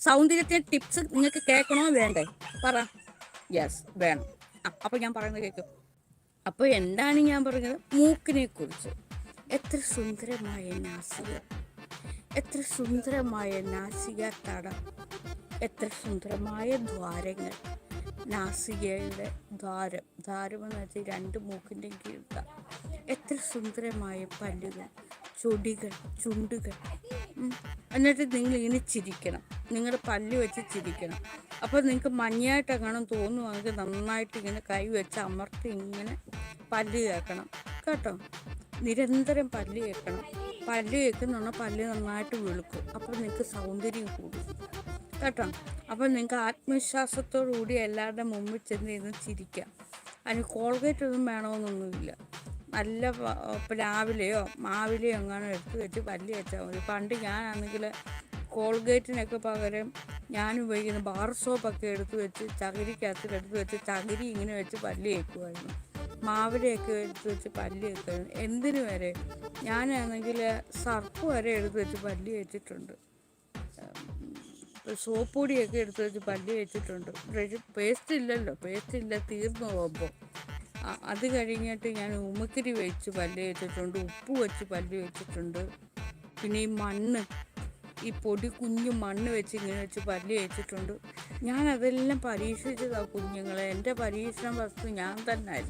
സൗന്ദര്യത്തിന് ടിപ്സ് നിങ്ങൾക്ക് കേൾക്കണോ വേണ്ടേ? പറ. യെസ്, വേണം. അപ്പോൾ ഞാൻ പറയുന്നത് കേൾക്കും. അപ്പോൾ എന്താണ് ഞാൻ പറഞ്ഞത്? മൂക്കിനെ കുറിച്ച്. എത്ര സുന്ദരമായ നാസിക, എത്ര സുന്ദരമായ നാസിക തടം, എത്ര സുന്ദരമായ ദ്വാരങ്ങൾ. നാസികയുടെ ദ്വാരമെന്ന് വെച്ചാൽ രണ്ട് മൂക്കിൻ്റെ കീഴ്ത്ത. എത്ര സുന്ദരമായ പല്ലുകൾ, ചൊടികൾ, ചുണ്ടുകൾ. എന്നിട്ട് നിങ്ങളിങ്ങനെ ചിരിക്കണം, നിങ്ങളുടെ പല്ല് വെച്ച് ചിരിക്കണം. അപ്പോൾ നിങ്ങൾക്ക് മഞ്ഞായിട്ടെങ്ങാനും തോന്നുവാണെങ്കിൽ നന്നായിട്ട് ഇങ്ങനെ കൈ വെച്ച് അമർത്തി ഇങ്ങനെ പല്ല് കേൾക്കണം കേട്ടോ. നിരന്തരം പല്ല് കേൾക്കണം. പല്ല് കേൾക്കുന്നുണ്ടെങ്കിൽ പല്ല് നന്നായിട്ട് വെളുക്കും. അപ്പോൾ നിങ്ങൾക്ക് സൗന്ദര്യം കൂടും കേട്ടോ. അപ്പോൾ നിങ്ങൾക്ക് ആത്മവിശ്വാസത്തോടു കൂടി എല്ലാവരുടെ മുമ്പിൽ ചെന്ന് ഇരുന്ന് ചിരിക്കാം. അതിന് കോൾഗേറ്റ് ഒന്നും വേണമെന്നൊന്നുമില്ല. നല്ല പ്ലാവിലെയോ മാവിലെയോ എങ്ങാനും എടുത്ത് വെച്ച് പല്ല് വെച്ചാൽ മതി. പണ്ട് ഞാനാണെങ്കിൽ കോൾഗേറ്റിനൊക്കെ പകരം ഞാൻ ഉപയോഗിക്കുന്ന ബാർ സോപ്പൊക്കെ എടുത്ത് വെച്ച് ചകിരിക്കകത്തിലെടുത്ത് വെച്ച് ചകിരി ഇങ്ങനെ വെച്ച് പല്ല് കേൾക്കുമായിരുന്നു. മാവിലെയൊക്കെ എടുത്ത് വെച്ച് പല്ല് കേൾക്കുമായിരുന്നു. എന്തിനു വരെ ഞാനാണെങ്കിൽ സർപ്പ് വരെ എടുത്ത് വെച്ച് പല്ല് വെച്ചിട്ടുണ്ട്. സോപ്പ് പൊടിയൊക്കെ എടുത്ത് വെച്ച് പല്ല് വെച്ചിട്ടുണ്ട്. പേസ്റ്റ് ഇല്ലല്ലോ, പേസ്റ്റ് ഇല്ല, തീർന്നു പോകുമ്പോൾ. അത് കഴിഞ്ഞിട്ട് ഞാൻ ഉമിക്കരി വെച്ച് പല്ല് വെച്ചിട്ടുണ്ട്, ഉപ്പ് വെച്ച് പല്ല് വെച്ചിട്ടുണ്ട്. പിന്നെ ഈ മണ്ണ്, ഈ പൊടി കുഞ്ഞു മണ്ണ് വെച്ച് ഇങ്ങനെ വെച്ച് പല്ല് വെച്ചിട്ടുണ്ട്. ഞാൻ അതെല്ലാം പരീക്ഷിച്ചതാണ് കുഞ്ഞുങ്ങളെ. എൻ്റെ പരീക്ഷണ വസ്തു ഞാൻ തന്നെ ആയിരുന്നു.